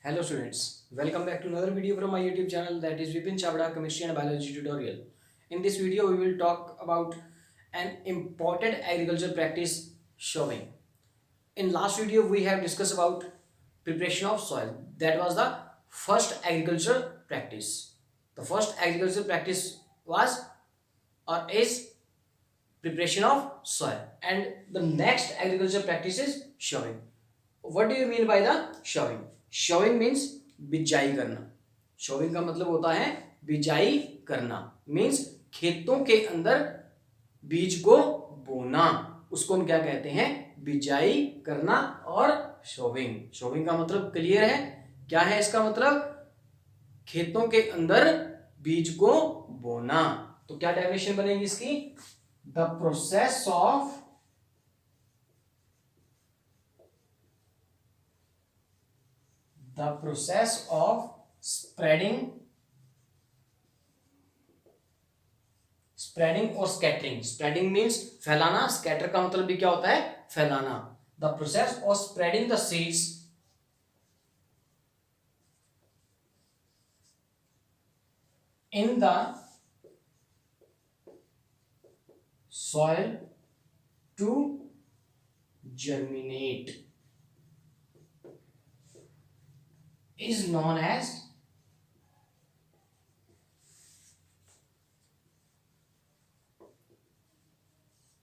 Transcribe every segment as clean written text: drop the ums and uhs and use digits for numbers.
Hello students, welcome back to another video from my YouTube channel, that is Vipin Chavda Chemistry and Biology Tutorial. In this video we will talk about an important agriculture practice, showing. In last video we have discussed about preparation of soil. That was the first agriculture practice. The first agriculture practice was or is preparation of soil, and the next agriculture practice is showing. What do you mean by the showing? Showing means बिजाई करना. Showing का मतलब होता है बिजाई करना. Means खेतों के अंदर बीज को बोना, उसको हम क्या कहते हैं? बिजाई करना. और शोविंग, शोविंग का मतलब क्लियर है? क्या है इसका मतलब? खेतों के अंदर बीज को बोना. तो क्या डेफिनेशन बनेगी इसकी? द प्रोसेस ऑफ spreading और scattering. Spreading means फैलाना, scatter का मतलब भी क्या होता है? फैलाना. The process of spreading the seeds in the soil to germinate is known as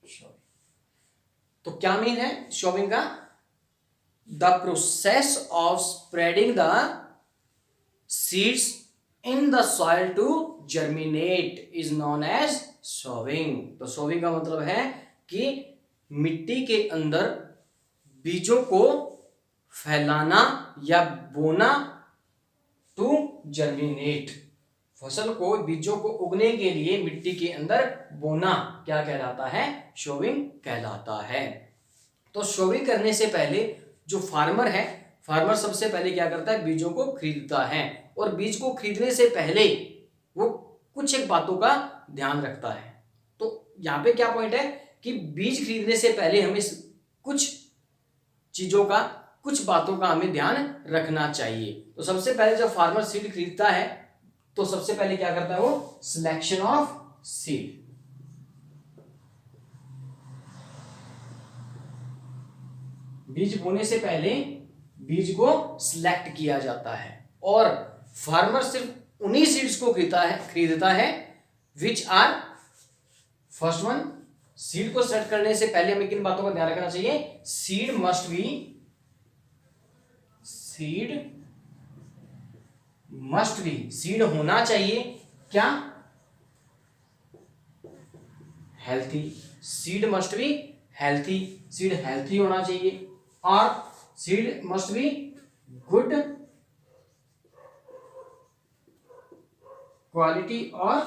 showing. तो क्या मीन है शोविंग का? The process of spreading the seeds in the soil to germinate is known as sowing. तो sowing का मतलब है कि मिट्टी के अंदर बीजों को फैलाना या बोना. टू जर्मिनेट, फसल को, बीजों को उगने के लिए मिट्टी के अंदर बोना क्या कहलाता है? शोविंग कहलाता है. तो शोविंग करने से पहले जो फार्मर है, फार्मर सबसे पहले क्या करता है? बीजों को खरीदता है. और बीज को खरीदने से पहले वो कुछ एक बातों का ध्यान रखता है. तो यहाँ पे क्या पॉइंट है कि बीज खरीदने से पहले हमें कुछ चीजों का, कुछ बातों का हमें ध्यान रखना चाहिए. तो सबसे पहले जब फार्मर सीड खरीदता है तो सबसे पहले क्या करता है वो? Selection of seed. बीज बोने से पहले बीज को सिलेक्ट किया जाता है. और फार्मर सिर्फ उन्हीं सीड्स को खरीदता है which are, first one, seed को सेलेक्ट करने से पहले हमें किन बातों का ध्यान रखना चाहिए? सीड मस्ट बी, सीड होना चाहिए क्या? Healthy. Seed must be healthy, seed healthy होना चाहिए. और seed must be good quality और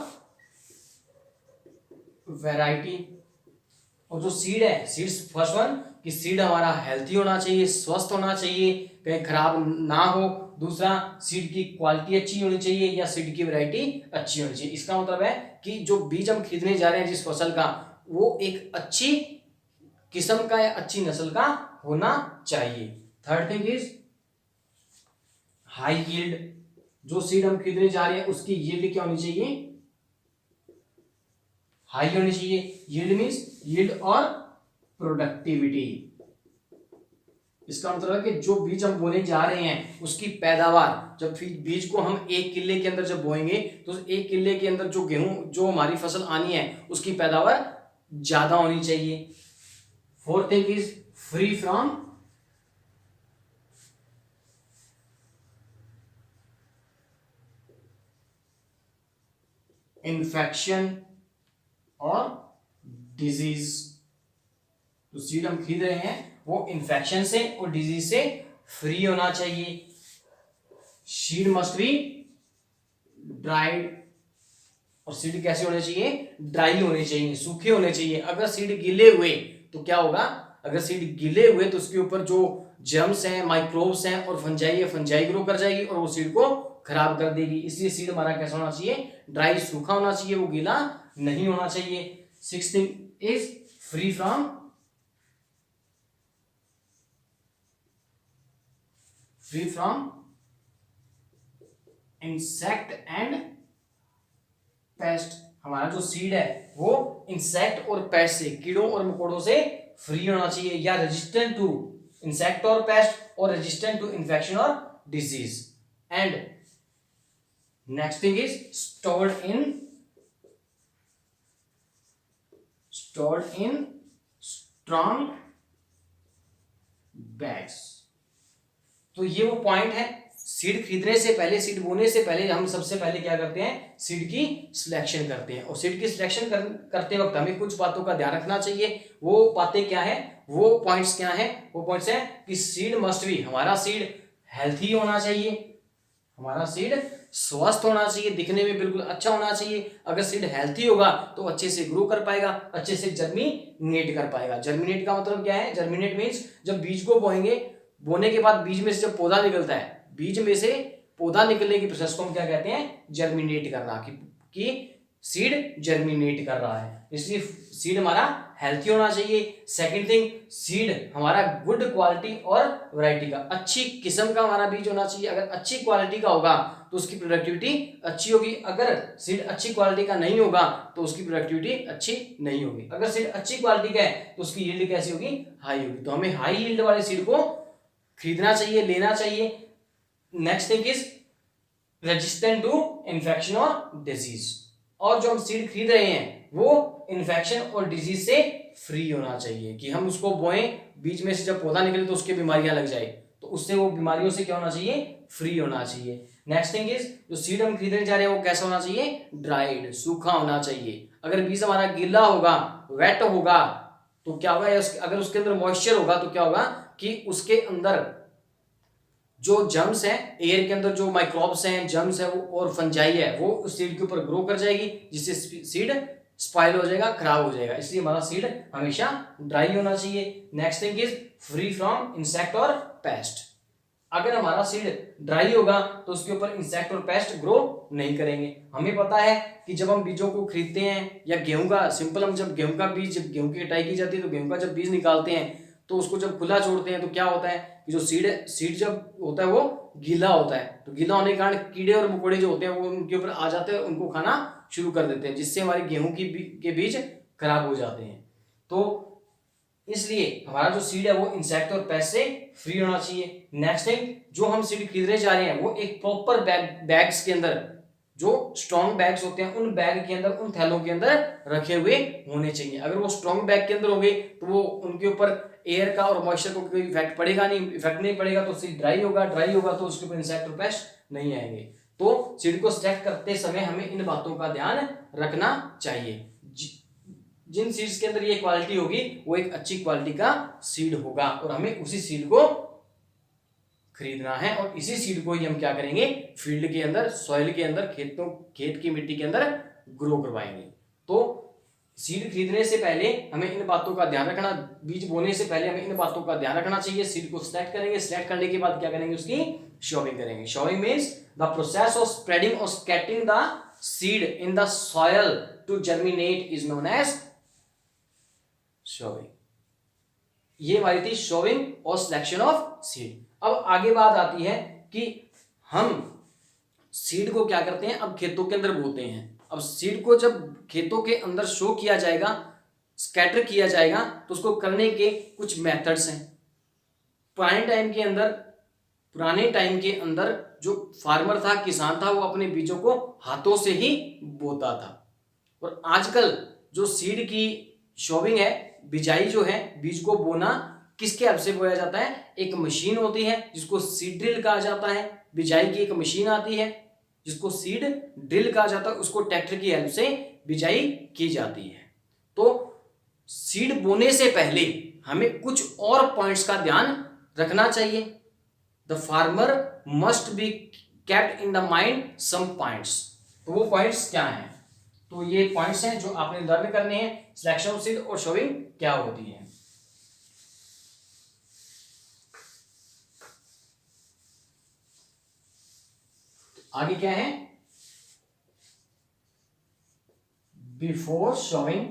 वैरायटी. और जो सीड है, सीड्स, फर्स्ट वन कि सीड हमारा हेल्थी होना चाहिए, स्वस्थ होना चाहिए, कहीं खराब ना हो. दूसरा, सीड की क्वालिटी अच्छी होनी चाहिए या सीड की वैरायटी अच्छी होनी चाहिए. इसका मतलब है कि जो बीज हम खरीदने जा रहे हैं जिस फसल का, वो एक अच्छी किस्म का या अच्छी नस्ल का होना चाहिए. Third thing is high yield. जो सीड हम खरीदने जा रहे हैं उसकी यील्ड क्या होनी चाहिए? हाई होनी चाहिए. यील्ड मीन्स यील्ड और प्रोडक्टिविटी. इसका मतलब है कि जो बीज हम बोने जा रहे हैं उसकी पैदावार, जब बीज को हम एक किले के अंदर जब बोएंगे तो एक किले के अंदर जो गेहूं, जो हमारी फसल आनी है उसकी पैदावार ज्यादा होनी चाहिए. Fourth thing is free from infection और डिजीज. तो सीड हम खरीद रहे हैं वो इन्फेक्शन से और डिजीज से फ्री होना चाहिए. Seed must be dried. और सीड कैसे होने चाहिए? ड्राई होने चाहिए, सूखे होने चाहिए. अगर सीड गीले हुए तो क्या होगा? अगर सीड गीले हुए तो उसके ऊपर जो जर्म्स हैं, माइक्रोब्स हैं और फंजाई ग्रो कर जाएगी और वो सीड को खराब कर देगी. इसलिए सीड हमारा कैसा होना चाहिए? ड्राई, सूखा होना चाहिए, वो गीला नहीं होना चाहिए. Sixth thing is free from insect and paste. हमारा जो सीड है वो इंसेक्ट और पेस्ट से, कीड़ों और मकोड़ों से फ्री होना चाहिए, या रेजिस्टेंट टू इंसेक्ट और पेस्ट, और रेजिस्टेंट टू इन्फेक्शन और disease. And next thing is stored in strong bags. तो ये वो पॉइंट है, सीड खरीदने से पहले, सीड बोने से पहले हम सबसे पहले क्या करते हैं, सीड की सिलेक्शन करते हैं। और सीड की सिलेक्शन करते वक्त हमें कुछ बातों का ध्यान रखना चाहिए। वो बातें क्या है, वो पॉइंट्स क्या है, वो पॉइंट्स है कि सीड मस्ट बी, हमारा सीड हेल्थी होना चाहिए, हमारा सीड स्वस्थ होना चाहिए, दिखने में बिल्कुल अच्छा होना चाहिए। अगर सीड हेल्थी होगा तो अच्छे से ग्रो कर पाएगा, अच्छे से जर्मिनेट कर पाएगा। जर्मिनेट का मतलब क्या है, जर्मिनेट मीन्स जब बीज को बोएंगे, बोने के बाद बीज में से जब पौधा निकलता है, बीज में से पौधा निकलने की प्रोसेस को हम क्या कहते हैं, जर्मिनेट करना, कि सीड जर्मिनेट कर रहा है। इसलिए सीड हमारा हेल्थी होना चाहिए। सेकंड थिंग, सीड हमारा गुड क्वालिटी और वैरायटी का, अच्छी किस्म का हमारा बीज होना चाहिए। अगर अच्छी क्वालिटी का होगा तो उसकी प्रोडक्टिविटी अच्छी होगी, अगर सीड अच्छी क्वालिटी का नहीं होगा तो उसकी प्रोडक्टिविटी अच्छी नहीं होगी। अगर सीड अच्छी क्वालिटी का है तो उसकी यील्ड कैसी होगी, हाई होगी। तो हमें हाई यील्ड वाले सीड को खरीदना चाहिए, लेना चाहिए। Next thing is resistant to infection और डिजीज। और जो हम सीड खरीद रहे हैं वो इन्फेक्शन और डिजीज से फ्री होना चाहिए, कि हम उसको बोएं, बीच में से जब पौधा निकले तो उसके बीमारियां लग जाए, तो उससे वो बीमारियों से क्या होना चाहिए, फ्री होना चाहिए। नेक्स्ट थिंग इज, जो सीड हम खरीदने जा रहे हैं वो कैसा होना चाहिए, ड्राइड, सूखा होना चाहिए। अगर बीज हमारा गीला होगा, वेट होगा, तो क्या होगा, अगर उसके अंदर मॉइस्चर होगा तो क्या होगा कि उसके अंदर जो जर्म्स हैं, एयर के अंदर जो माइक्रोब्स हैं, जर्म्स है वो और फंजाई है, वो उस सीड के ऊपर ग्रो कर जाएगी, जिससे सीड स्पाइल हो जाएगा, खराब हो जाएगा। इसलिए हमारा सीड हमेशा ड्राई होना चाहिए। Next thing is free from insect और पेस्ट। अगर हमारा सीड ड्राई होगा तो उसके ऊपर इंसेक्ट और पेस्ट ग्रो नहीं करेंगे। हमें पता है कि जब हम बीजों को खरीदते हैं, या गेहूं का सिंपल, हम जब गेहूं का बीज, जब गेहूं की कटाई की जाती है तो गेहूं का जब बीज निकालते हैं तो उसको जब खुला छोड़ते हैं तो क्या होता है कि जो सीड जब होता है वो गीला होता है, तो गीला होने के कारण कीड़े और मकोड़े जो होते हैं वो उनके ऊपर आ जाते हैं, उनको खाना शुरू कर देते हैं, जिससे हमारे गेहूं के बीज खराब हो जाते हैं। तो इसलिए हमारा जो सीड है वो इंसेक्ट और पेस्ट से फ्री होना चाहिए। नेक्स्ट थिंग, जो हम सीड खरीदने जा रहे हैं वो एक प्रॉपर बैग्स के अंदर, जो स्ट्रॉन्ग बैग्स होते हैं उन बैग के अंदर, उन थैलों के अंदर रखे हुए होने चाहिए। अगर वो स्ट्रॉन्ग बैग के अंदर होंगे तो वो उनके ऊपर एयर का और मॉइस्चर को कोई इफेक्ट पड़ेगा नहीं, इफेक्ट नहीं पड़ेगा तो सीड ड्राई होगा तो उसके ऊपर इंसेक्ट और पेस्ट नहीं आएंगे। तो सीड को सिलेक्ट करते समय हमें इन बातों का ध्यान रखना चाहिए। जिन सीड्स के अंदर ये क्वालिटी होगी वो एक अच्छी क्वालिटी का सीड होगा, और हमें उसी सीड को खरीदना है, और इसी सीड को ही हम क्या करेंगे, फील्ड के अंदर, सॉइल के अंदर, खेत की मिट्टी के अंदर ग्रो करवाएंगे। तो सीड खरीदने से पहले हमें इन बातों का ध्यान रखना, बीज बोने से पहले हमें इन बातों का ध्यान रखना चाहिए। सीड को सिलेक्ट करेंगे, सिलेक्ट करने के बाद क्या करेंगे, उसकी शॉविंग करेंगे। Sowing means the process of spreading और scattering the seed in the soil to germinate is known as sowing. ये हमारी थी शॉविंग और सिलेक्शन ऑफ सीड। अब आगे बात आती है कि हम सीड को क्या करते हैं, अब खेतों के अंदर बोते हैं। अब सीड को जब खेतों के अंदर शो किया जाएगा, स्कैटर किया जाएगा, तो उसको करने के कुछ मेथड्स हैं। पुराने टाइम के अंदर जो फार्मर था, किसान था, वो अपने बीजों को हाथों से ही बोता था। और आजकल जो सीड की शॉविंग है, बिजाई जो है, बीज को बोना किसके हेल्प से बोया जाता है, एक मशीन होती है जिसको सीड ड्रिल कहा जाता है। बिजाई की एक मशीन आती है जिसको सीड ड्रिल कहा जाता है, उसको ट्रैक्टर की हेल्प से बिजाई की जाती है। तो सीड बोने से पहले हमें कुछ और पॉइंट्स का ध्यान रखना चाहिए। The farmer must be kept in the mind some points. तो वो पॉइंट्स क्या हैं, तो ये पॉइंट्स हैं जो आपने लर्न करने हैं। सिलेक्शन ऑफ सीड और शॉविंग क्या होती है। आगे क्या है, before शॉविंग,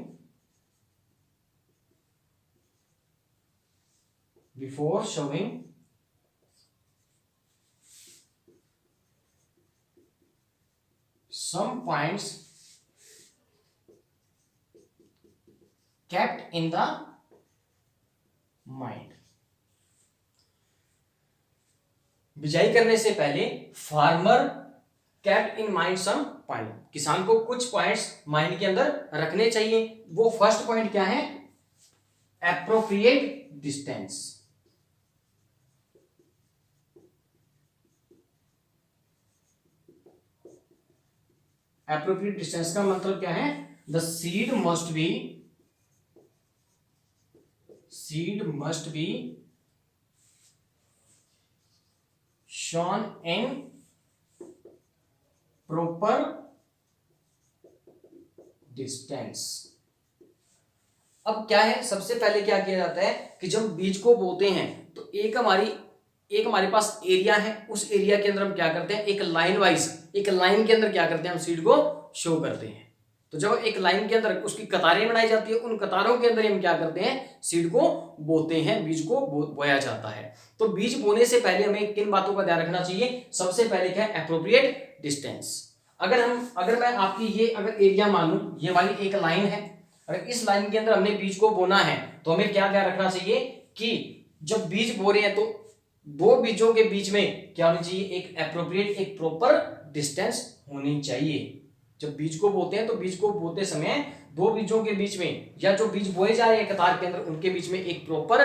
some points kept in the mind. बिजाई करने से पहले farmer kept in mind some point, किसान को कुछ पॉइंट्स माइंड के अंदर रखने चाहिए. वो फर्स्ट पॉइंट क्या है? Appropriate distance. एप्रोप्रिएट डिस्टेंस का मतलब क्या है? The seed must be shown in proper distance. अब क्या है, सबसे पहले क्या किया जाता है कि जब बीज को बोते हैं तो एक हमारे पास एरिया है. उस एरिया के अंदर हम क्या करते हैं, एक लाइन के अंदर क्या करते हैं, हम सीड को शो करते हैं. तो जब एक लाइन के अंदर उसकी कतारें बनाई जाती है, उन कतारों के अंदर हम क्या करते हैं, सीड को बोते हैं, बीज को बोया जाता है. तो बीज बोने से पहले हमें किन बातों का ध्यान रखना चाहिए? सबसे पहले क्या है? Appropriate distance. अगर मैं आपकी ये अगर एरिया मानूं, ये वाली एक लाइन है, अगर इस लाइन के अंदर हमने बीज को बोना है तो हमें क्या ध्यान रखना चाहिए कि जब बीज बो रहे हैं तो दो बीजों के बीच में क्या होनी चाहिए? एक एप्रोप्रिएट, एक प्रॉपर डिस्टेंस होनी चाहिए. जब बीज को बोते हैं तो बीज को बोते समय दो बीजों के बीच में, या जो बीज बोए जा रहे हैं कतार के अंदर, उनके बीच में एक प्रॉपर,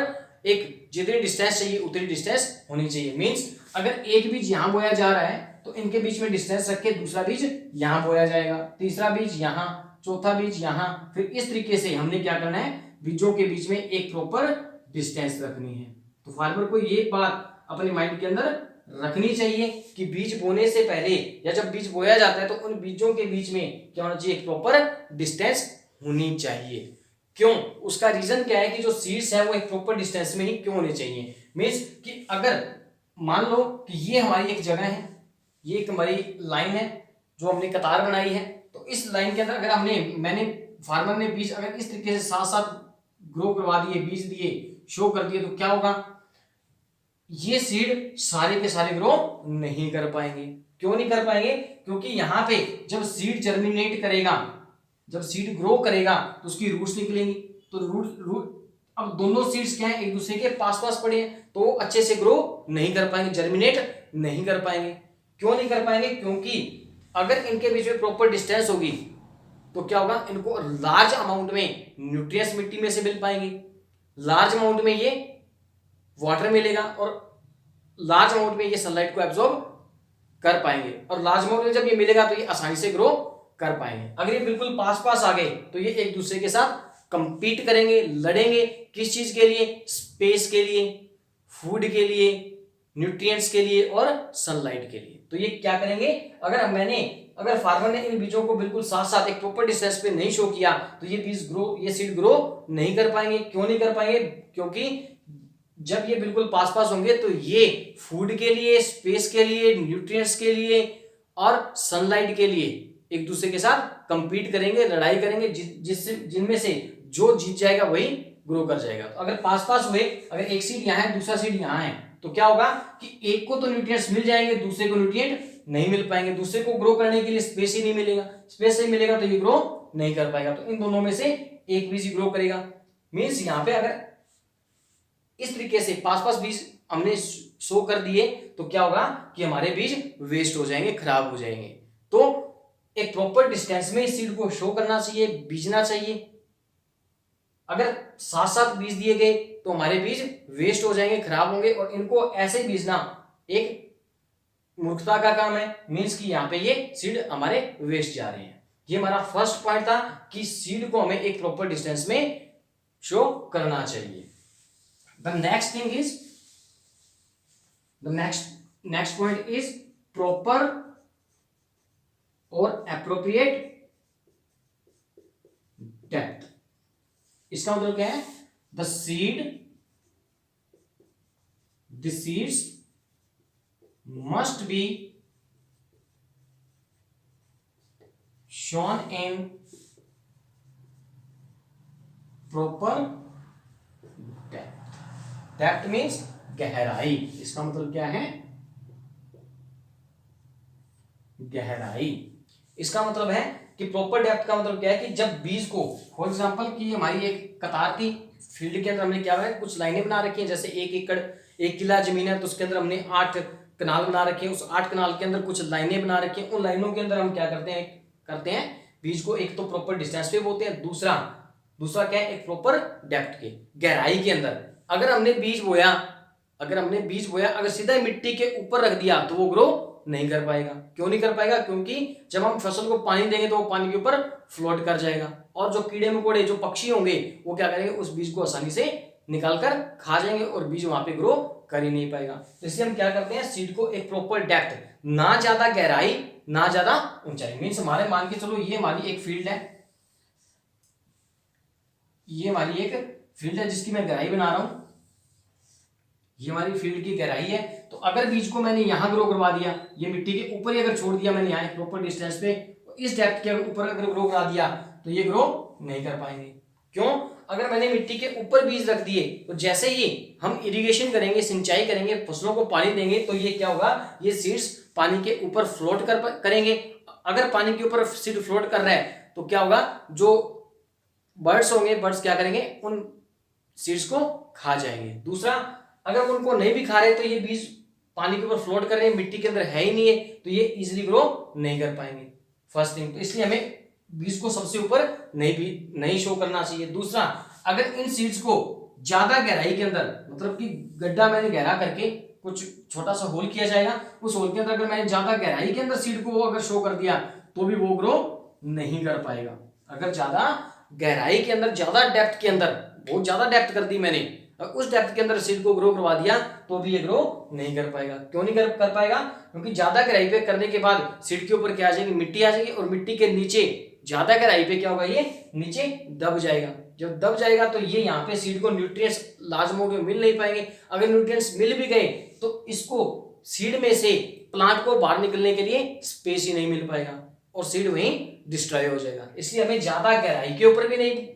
एक जितनी डिस्टेंस चाहिए उतनी डिस्टेंस होनी चाहिए. मींस अगर एक बीज यहां बोया जा रहा है तो इनके बीच में डिस्टेंस रख के दूसरा बीज यहां बोया जाएगा, तीसरा बीज यहां, चौथा बीज यहां. फिर इस तरीके से हमने क्या करना है, बीजों के बीच में एक प्रॉपर डिस्टेंस रखनी है. तो फार्मर को ये बात अपने माइंड के अंदर रखनी चाहिए कि बीज बोने से पहले या जब बीज बोया जाता है तो उन बीजों के बीच में क्या होना चाहिए? एक प्रॉपर डिस्टेंस होनी चाहिए. क्यों? उसका रीजन क्या है कि जो सीड्स है वो एक प्रॉपर डिस्टेंस में ही क्यों होने चाहिए? मींस कि अगर मान लो कि ये हमारी एक जगह है, ये एक हमारी लाइन है जो हमने कतार बनाई है, तो इस लाइन के अंदर अगर फार्मर ने बीज अगर इस तरीके से साथ साथ ग्रो करवा दिए, बीज दिए, शो कर दिए, तो क्या होगा? ये सीड सारे के सारे ग्रो नहीं कर पाएंगे. क्यों नहीं कर पाएंगे? क्योंकि यहां पे जब सीड जर्मिनेट करेगा, जब सीड ग्रो करेगा तो उसकी रूट्स निकलेंगी. तो रूट अब दोनों सीड्स क्या है, एक दूसरे के पास पड़े हैं, तो अच्छे से ग्रो नहीं कर पाएंगे, जर्मिनेट नहीं कर पाएंगे. क्यों नहीं कर पाएंगे? क्योंकि अगर इनके बीच में प्रॉपर डिस्टेंस होगी तो क्या होगा, इनको लार्ज अमाउंट में न्यूट्रिएंट्स मिट्टी में से मिल पाएंगे, लार्ज अमाउंट में ये वाटर मिलेगा और लार्ज अमाउंट में ये सनलाइट को एब्जॉर्ब कर पाएंगे, और लार्ज अमाउंट में जब ये मिलेगा तो ये आसानी से ग्रो कर पाएंगे. अगर ये बिल्कुल पास पास आ गए तो ये एक दूसरे के साथ कंपीट करेंगे, लड़ेंगे. किस चीज के लिए? स्पेस के लिए, फूड के लिए, न्यूट्रिएंट्स के लिए और सनलाइट के लिए. तो ये क्या करेंगे, अगर फार्मर ने इन बीजों को बिल्कुल साथ साथ एक प्रॉपर डिस्टेंस पे नहीं शो किया तो ये सीड ग्रो नहीं कर पाएंगे. क्यों नहीं कर पाएंगे? क्योंकि जब ये बिल्कुल पास पास होंगे तो ये फूड के लिए, स्पेस के लिए, न्यूट्रिएंट्स के लिए और सनलाइट के लिए एक दूसरे के साथ कंपीट करेंगे, लड़ाई करेंगे, जिनमें से जो जीत जाएगा वही ग्रो कर जाएगा. तो अगर पास पास हुए, अगर एक सीड यहाँ है, दूसरा सीड यहाँ है, तो क्या होगा कि एक को तो न्यूट्रिएंट्स मिल जाएंगे, दूसरे को न्यूट्रिएंट नहीं मिल पाएंगे. दूसरे को ग्रो करने के लिए स्पेस ही नहीं मिलेगा, स्पेस नहीं मिलेगा तो ये ग्रो नहीं कर पाएगा. तो इन दोनों में से एक बीज ग्रो करेगा. मीन्स यहाँ पे अगर इस तरीके से पास पास बीज हमने शो कर दिए तो क्या होगा कि हमारे बीज वेस्ट हो जाएंगे, खराब हो जाएंगे. तो एक प्रॉपर डिस्टेंस में सीड को शो करना चाहिए, बीजना चाहिए. अगर साथ साथ बीज दिए गए तो हमारे बीज वेस्ट हो जाएंगे, खराब होंगे, और इनको ऐसे बीजना एक मूर्खता का काम है. मीन्स कि यहाँ पे ये सीड हमारे वेस्ट जा रहे हैं. ये हमारा फर्स्ट पॉइंट था कि सीड को हमें एक प्रॉपर डिस्टेंस में शो करना चाहिए. The next point is proper or appropriate depth. इसका मतलब क्या है? The seeds must be shown in proper depth means गहराई. इसका मतलब क्या है? गहराई. इसका मतलब है कि प्रॉपर डेप्थ का मतलब क्या है कि जब बीज को, फॉर एग्जांपल कि हमारी एक कतार थी, फील्ड के अंदर हमने क्या है कुछ लाइनें बना रखी हैं, जैसे 1 एकड़ 1 किला जमीन है तो उसके अंदर हमने 8 कनाल बना रखे हैं, उस 8 कनाल के अंदर कुछ लाइनें बना रखी हैं, उन लाइनों के अंदर हम क्या करते हैं बीज को एक तो प्रॉपर डिस्टेंस पे बोते हैं, दूसरा क्या है एक प्रॉपर डेप्थ के, गहराई के अंदर। अगर हमने बीज बोया अगर सीधा मिट्टी के ऊपर रख दिया तो वो ग्रो नहीं कर पाएगा। क्यों नहीं कर पाएगा? क्योंकि जब हम फसल को पानी देंगे तो वो पानी के ऊपर फ्लोट कर जाएगा, और जो कीड़े मकोड़े जो पक्षी होंगे वो क्या करेंगे, उस बीज को आसानी से निकाल कर खा जाएंगे और बीज वहां पे ग्रो कर ही नहीं पाएगा। तो इसलिए हम क्या करते हैं, सीड को एक प्रॉपर डेप्थ, ना ज्यादा गहराई ना ज्यादा ऊंचाई, मीन्स हमारे मान के चलो ये हमारी एक फील्ड है, ये हमारी एक फील्ड है जिसकी मैं गहराई बना रहा हूं, ये हमारी फील्ड की गहराई है। तो अगर बीज को मैंने यहां ग्रो करवा दिया, ये मिट्टी के ऊपर ही अगर छोड़ दिया मैंने यहाँ प्रॉपर डिस्टेंस पे, तो इस डेप्थ के ऊपर अगर ग्रो करा दिया तो ये ग्रो नहीं कर पाएंगे। क्यों? अगर मैंने मिट्टी के ऊपर बीज रख दिए तो जैसे ही हम इरिगेशन करेंगे, सिंचाई करेंगे, फसलों को पानी देंगे, तो ये क्या होगा, ये सीड्स पानी के ऊपर फ्लोट करेंगे। अगर पानी के ऊपर सीड फ्लोट कर रहा है तो क्या होगा, जो बर्ड्स होंगे, बर्ड्स क्या करेंगे, उन सीड्स को खा जाएंगे। दूसरा, अगर उनको नहीं भी खा रहे तो ये बीज पानी के ऊपर फ्लोट कर रहे हैं, मिट्टी के अंदर है ही नहीं है, तो ये इजीली ग्रो नहीं कर पाएंगे। फर्स्ट थिंग, तो इसलिए हमें बीज को सबसे ऊपर नहीं शो करना चाहिए। दूसरा, अगर इन सीड्स को ज्यादा गहराई के अंदर, मतलब कि गड्ढा मैंने गहरा करके कुछ छोटा सा होल किया जाएगा, उस होल के अंदर अगर मैंने ज्यादा गहराई के अंदर सीड को अगर शो कर दिया तो भी वो ग्रो नहीं कर पाएगा। अगर ज्यादा गहराई के अंदर, ज्यादा डेप्थ के अंदर, बहुत ज्यादा डेप्थ कर दी मैंने, उस डेप्थ के अंदर सीड को ग्रो करवा दिया तो भी ये ग्रो नहीं कर पाएगा। क्यों नहीं कर पाएगा? क्योंकि ज्यादा गहराई पे करने के बाद सीड के ऊपर क्या आ जाएगी, मिट्टी आ जाएगी, और मिट्टी के नीचे ज्यादा गहराई पे क्या होगा, ये नीचे दब जाएगा। जब दब जाएगा तो ये यहाँ पे सीड को न्यूट्रिएंट्स लार्ज अमाउंट में मिल नहीं पाएंगे। अगर न्यूट्रिएंट्स मिल भी गए तो इसको सीड में से प्लांट को बाहर निकलने के लिए स्पेस ही नहीं मिल पाएगा और सीड वहीं डिस्ट्रॉय हो जाएगा। इसलिए हमें ज्यादा गहराई के ऊपर भी नहीं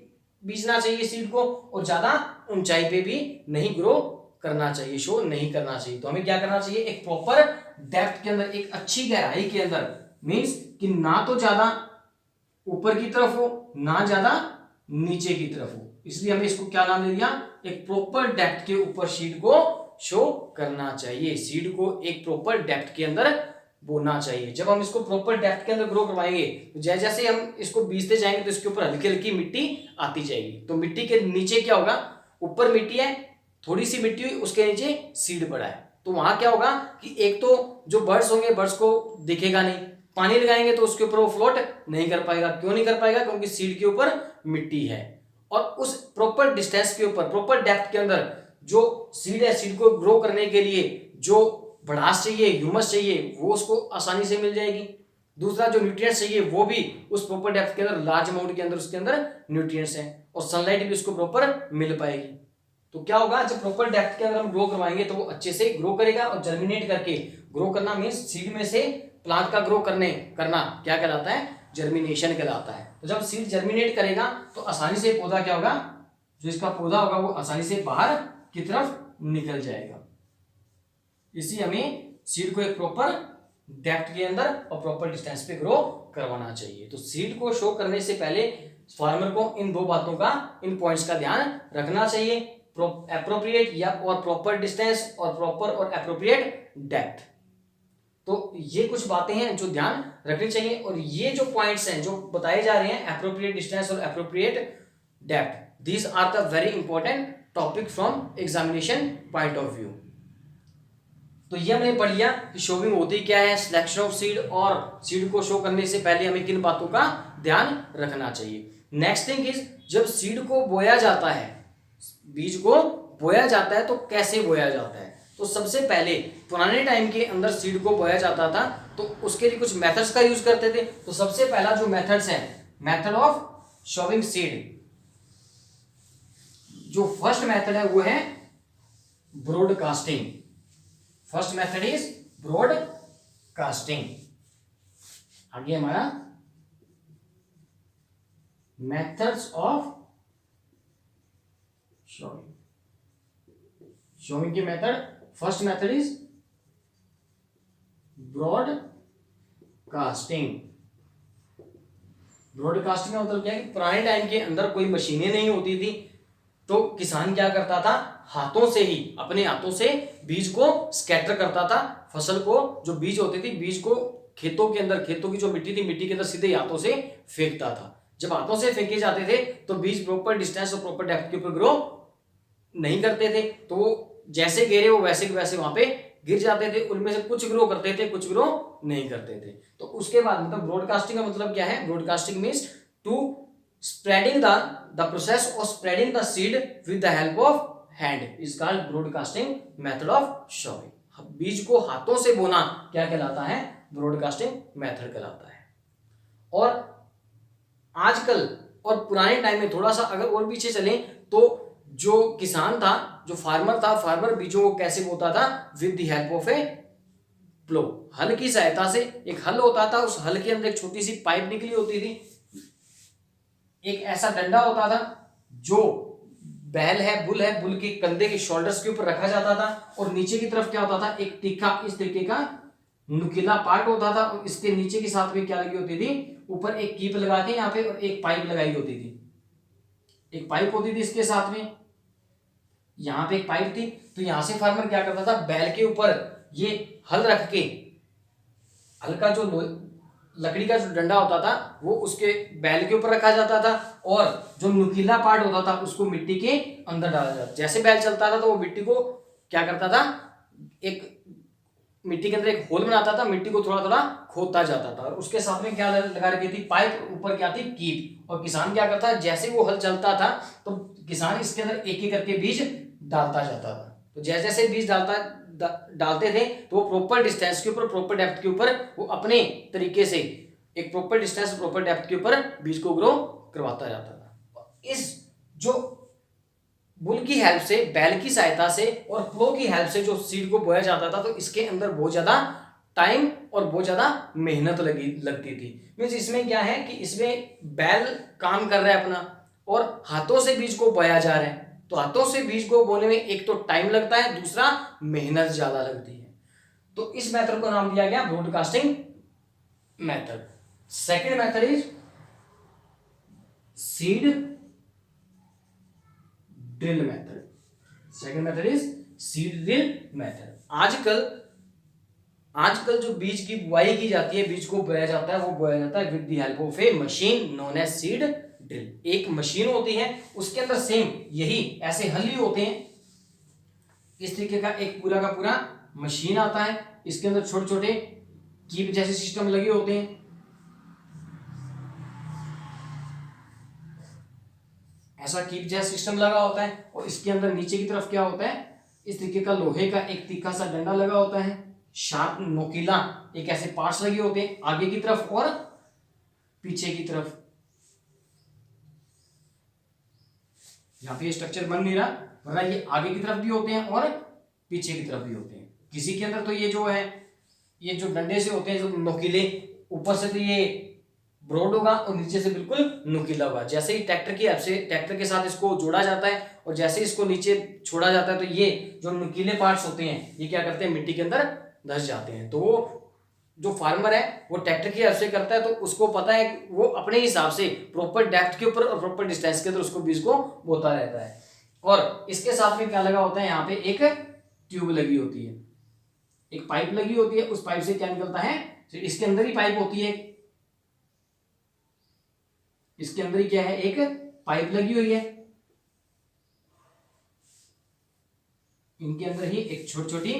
बीजना चाहिए सीड को, और ज्यादा ऊंचाई पे भी नहीं ग्रो करना चाहिए, शो नहीं करना चाहिए। तो हमें क्या करना चाहिए, एक प्रॉपर डेप्थ के अंदर, एक अच्छी गहराई के अंदर, मींस कि ना तो ज्यादा ऊपर की तरफ हो ना ज्यादा नीचे की तरफ हो। इसलिए हमें इसको क्या नाम दे दिया, एक प्रॉपर डेप्थ के ऊपर सीड को शो करना चाहिए। सीड को एक प्रॉपर डेप्थ के अंदर बोना चाहिए। जब हम इसको प्रॉपर डेप्थ के अंदर ग्रो करवाएंगे तो जैसे जैसे हम इसको बीजते जाएंगे तो इसके ऊपर हल्की हल्की मिट्टी आती जाएगी। तो मिट्टी के नीचे क्या होगा, ऊपर मिट्टी है, थोड़ी सी मिट्टी हुई, उसके नीचे सीड पड़ा है, तो वहां क्या होगा कि एक तो जो बर्ड्स होंगे, बर्ड्स को दिखेगा नहीं, पानी लगाएंगे तो उसके ऊपर वो फ्लोट नहीं कर पाएगा। क्यों नहीं कर पाएगा? क्योंकि सीड के ऊपर मिट्टी है। और उस प्रॉपर डिस्टेंस के ऊपर, प्रॉपर डेप्थ के अंदर जो सीड है, सीड को ग्रो करने के लिए जो भड़ास चाहिए, ह्यूमस चाहिए, वो उसको आसानी से मिल जाएगी। दूसरा, जो न्यूट्रिएंट्स चाहिए वो भी उस प्रॉपर डेप्थ के अंदर, लार्ज अमाउंट के अंदर उसके अंदर न्यूट्रिएंट्स हैं, और सनलाइट भी उसको प्रॉपर मिल पाएगी। तो क्या होगा, जब प्रॉपर डेप्थ के अंदर हम ग्रो करवाएंगे तो वो अच्छे से ग्रो करेगा। और जर्मिनेट करके, ग्रो करना मीन्स सीड में से प्लांट का ग्रो करना क्या कहलाता है, जर्मिनेशन कहलाता है। तो जब सीड जर्मिनेट करेगा तो आसानी से पौधा क्या होगा, जो इसका पौधा होगा वो आसानी से बाहर की तरफ निकल जाएगा। इसी हमें सीड को एक प्रॉपर डेप्थ के अंदर और प्रॉपर डिस्टेंस पे ग्रो करवाना चाहिए। तो सीड को शो करने से पहले फार्मर को इन दो बातों का, इन पॉइंट्स का ध्यान रखना चाहिए, एप्रोप्रिएट या और प्रॉपर डिस्टेंस और प्रॉपर और एप्रोप्रिएट डेप्थ। तो ये कुछ बातें हैं जो ध्यान रखनी चाहिए, और ये जो पॉइंट्स हैं जो बताए जा रहे हैं, एप्रोप्रिएट डिस्टेंस और appropriate depth, these are the very important topic from examination point of view. तो ये हमने पढ़ लिया कि शोविंग होती क्या है, सिलेक्शन ऑफ सीड, और सीड को शो करने से पहले हमें किन बातों का ध्यान रखना चाहिए। नेक्स्ट थिंग इज, जब सीड को बोया जाता है, बीज को बोया जाता है तो कैसे बोया जाता है। तो सबसे पहले पुराने टाइम के अंदर सीड को बोया जाता था तो उसके लिए कुछ मेथड्स का यूज करते थे। तो सबसे पहला जो मेथड्स है, मेथड ऑफ शोविंग सीड, जो फर्स्ट मेथड है वो है broadcasting. First method is broadcasting. आगे हमारा मेथड्स ऑफ शोविंग की method, first method is broadcasting. Broadcasting का मतलब क्या है कि पुराने टाइम के अंदर कोई मशीनें नहीं होती थी, तो किसान क्या करता था, हाथों से ही, अपने हाथों से बीज को स्कैटर करता था। फसल को, जो बीज होते थे, बीज को खेतों के अंदर, खेतों की जो मिट्टी थी, मिट्टी के अंदर सीधे हाथों से फेंकता था। जब हाथों से फेंके जाते थे तो बीज प्रॉपर डिस्टेंस और प्रॉपर डेप्थ के ऊपर ग्रो नहीं करते थे, तो वो जैसे गिरे वो वैसे के वैसे वहां पे गिर जाते थे। उनमें से कुछ ग्रो करते थे, कुछ ग्रो नहीं करते थे। तो उसके बाद मतलब ब्रॉडकास्टिंग का मतलब क्या है, broadcasting means to spreading the process of spreading the seed with the help of hand is called broadcasting method of sowing. बीज को हाथों से बोना क्या कहलाता है, ब्रॉडकास्टिंग मेथड कहलाता है। और आजकल और पुराने टाइम में थोड़ा सा अगर और पीछे चलें तो जो किसान था, जो फार्मर था, फार्मर बीजों को कैसे बोता था, विद द हेल्प ऑफ ए प्लो, हल की सहायता से। एक हल होता था, उस हल के अंदर एक छोटी सी पाइप निकली होती थी, एक ऐसा डंडा होता था जो बैल है, बुल के कंधे के शोल्डर्स के ऊपर रखा जाता था, और नीचे की तरफ क्या होता था, एक तीखा इस तरीके का नुकीला पार्ट होता था, और इसके नीचे की साथ में क्या लगी होती थी, ऊपर एक कीप लगा के यहाँ पे, और एक पाइप लगाई होती थी। एक पाइप होती थी इसके साथ में, यहाँ पे एक पाइप थी। तो यहां से फार्मर क्या करता था, बैल के ऊपर ये हल रख के, हल का जो लकड़ी का जो डंडा होता था वो उसके बैल के ऊपर रखा जाता था, और जो नुकीला पार्ट होता था उसको मिट्टी के अंदर डाला जाता। जैसे बैल चलता था तो वो मिट्टी को क्या करता था, एक मिट्टी के अंदर एक होल बनाता था, मिट्टी को थोड़ा थोड़ा खोदता जाता था, और उसके साथ में क्या लगा रखी थी, पाइप, ऊपर क्या थी, कीप। और किसान क्या करता है, जैसे वो हल चलता था तो किसान इसके अंदर एक एक करके बीज डालता जाता था। तो जैसे जैसे बीज डालते थे तो वो प्रॉपर डिस्टेंस के ऊपर, प्रॉपर डेप्थ के ऊपर, वो अपने तरीके से एक प्रॉपर डिस्टेंस, प्रॉपर डेप्थ के ऊपर बीज को ग्रो करवाता जाता था। इस जो बुल की हेल्प से, बैल की सहायता से और प्लो की हेल्प से जो सीड को बोया जाता था, तो इसके अंदर बहुत ज्यादा टाइम और बहुत ज्यादा मेहनत लगती थी। मींस इसमें क्या है कि इसमें बैल काम कर रहा है अपना, और हाथों से बीज को बोया जा रहा है। तो हाथों से बीज को बोने में एक तो टाइम लगता है, दूसरा मेहनत ज्यादा लगती है। तो इस मेथड को नाम दिया गया broadcasting method. Second method is seed drill method. Second method is seed drill method. आजकल जो बीज की बुआई की जाती है, बीज को बोया जाता है, वो बोया जाता है with the help of a machine known as seed drill. एक मशीन होती है, उसके अंदर सेम यही ऐसे हल ही होते हैं, इस तरीके का एक पूरा का पूरा मशीन आता है। इसके अंदर छोटे छोटे कीप जैसे सिस्टम लगे होते हैं, ऐसा कीप जैसा सिस्टम लगा होता है, और इसके अंदर नीचे की तरफ क्या होता है, इस तरीके का लोहे का एक तीखा सा डंडा लगा होता है, शार्प नोकीला एक ऐसे पार्ट्स लगे होते हैं आगे की तरफ और पीछे की तरफ। यहाँ पे स्ट्रक्चर बन नहीं रहा, वरना ये आगे की तरफ भी होते हैं और पीछे की तरफ भी होते हैं। किसी के अंदर तो ये जो है, ये जो डंडे से होते हैं जो नोकीले, ऊपर से तो ये ब्रॉड होगा और नीचे से बिल्कुल नुकीला होगा। जैसे ही ट्रैक्टर की हेल्प से, ट्रैक्टर के साथ इसको जोड़ा जाता है और जैसे इसको नीचे छोड़ा जाता है, तो ये जो नुकीले पार्ट्स होते हैं ये क्या करते हैं, मिट्टी के अंदर धस जाते हैं। तो वो जो फार्मर है वो ट्रैक्टर की हेल्प से करता है, तो उसको पता है कि वो अपने हिसाब से प्रॉपर डेप्थ के ऊपर और प्रॉपर डिस्टेंस के अंदर उसको बीज को बोता रहता है। और इसके साथ में क्या लगा होता है, यहाँ पे एक ट्यूब लगी होती है, एक पाइप लगी होती है। उस पाइप से क्या निकलता है, तो इसके अंदर ही पाइप होती है, इसके अंदर ही क्या है, एक पाइप लगी हुई है। इनके अंदर ही एक छोटी छोटी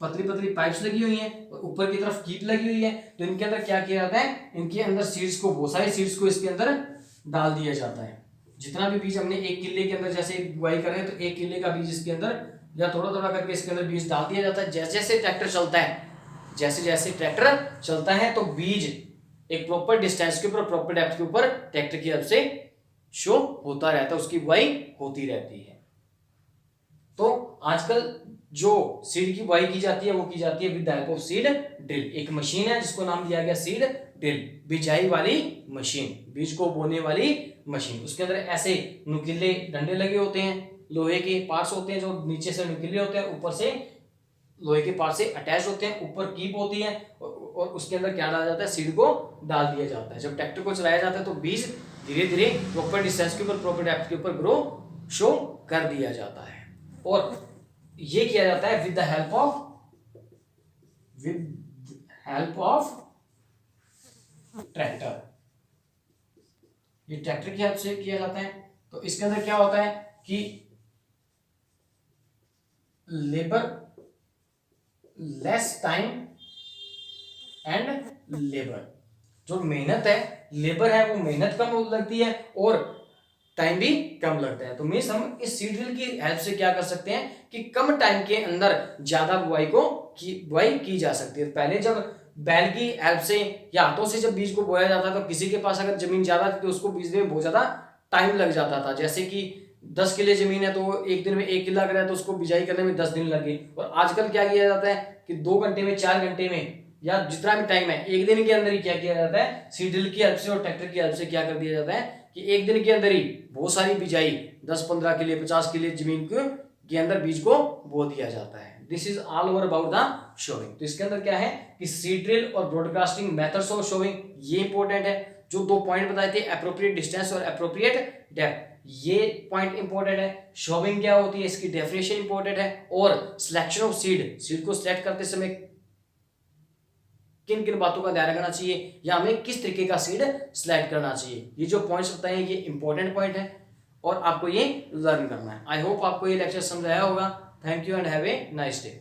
पतली पतली पाइप्स लगी हुई हैं और ऊपर की तरफ कीप लगी हुई है। तो इनके अंदर क्या किया जाता है, इनके अंदर सीड्स को, बहुत सारे सीड्स को इसके अंदर डाल दिया जाता है। जितना भी बीज हमने एक किले के अंदर जैसे बुआई कर रहे हैं, तो एक किले का बीज इसके अंदर या थोड़ा थोड़ा करके इसके अंदर बीज डाल दिया जाता है। जैसे जैसे ट्रैक्टर चलता है, जैसे जैसे ट्रैक्टर चलता है, तो बीज एक प्रॉपर डिस्टेंस के ऊपर, प्रॉपर डेप्थ के ऊपर ट्रैक्टर की हेल्प से शो होता रहता है, उसकी बुआई होती रहती है। तो आजकल जो सीड की बुआई की जाती है वो की जाती है with the help of seed drill. एक मशीन है जिसको नाम दिया गया सीड ड्रिल, बिजाई वाली मशीन, बीज को बोने वाली मशीन। उसके अंदर ऐसे नुकीले डंडे लगे होते हैं, लोहे के पार्ट्स होते हैं जो नीचे से नुकीले होते हैं, ऊपर से लोहे के पार्ट से अटैच होते हैं, ऊपर कीप होती है और उसके अंदर क्या डाला जाता है, सीड को डाल दिया जाता है। जब ट्रैक्टर को चलाया जाता है तो बीज धीरे धीरे प्रॉपर डिस्टेंस के ऊपर, प्रॉपर डेप्थ के ऊपर ग्रो शो कर दिया जाता है। और ये किया जाता है with the help of tractor. ये ट्रैक्टर की हेल्प से किया जाता है। तो इसके अंदर क्या होता है कि labour less time and labour, जो मेहनत है, लेबर है, वो मेहनत कम लगती है और टाइम भी कम लगता है। तो मीन्स हम इस सीड ड्रिल की हेल्प से क्या कर सकते हैं कि कम टाइम के अंदर ज्यादा बुआई की जा सकती है। पहले जब बैल की हेल्प से या हाथों से जब बीज को बोया जाता था तो किसी के पास अगर जमीन ज्यादा थी तो उसको बीजने में बहुत ज्यादा टाइम लग जाता था। जैसे कि 10 किले जमीन है तो एक दिन में 1 किला अगर है तो उसको बिजाई करने में 10 दिन लगे। और आजकल क्या किया जाता है कि 2 घंटे में, 4 घंटे में, या जितना भी टाइम है, एक दिन के अंदर ही क्या किया जाता है, सीड ड्रिल की हेल्प से और ट्रैक्टर की हेल्प से क्या कर दिया जाता है कि एक दिन के अंदर ही बहुत सारी बिजाई 10-15 किले, 50 किले जमीन के अंदर बीज को बो दिया जाता है। This is all over about the showing. तो इसके अंदर क्या है कि सीड ड्रिल और ब्रॉडकास्टिंग मेथड्स ऑफ शोविंग, ये इंपॉर्टेंट है। जो 2 पॉइंट बताए थे, एप्रोप्रिएट डिस्टेंस और एप्रोप्रिएट डेप्थ, ये पॉइंट इंपॉर्टेंट है। शोविंग क्या होती है, इसकी डेफिनेशन इंपॉर्टेंट है। और सिलेक्शन ऑफ सीड को सिलेक्ट करते समय किन किन बातों का ध्यान रखना चाहिए या हमें किस तरीके का सीड सिलेक्ट करना चाहिए, ये जो पॉइंट्स बताए हैं ये इंपॉर्टेंट पॉइंट है और आपको ये लर्न करना है। आई होप आपको ये लेक्चर समझ आया होगा। Thank you and have a nice day.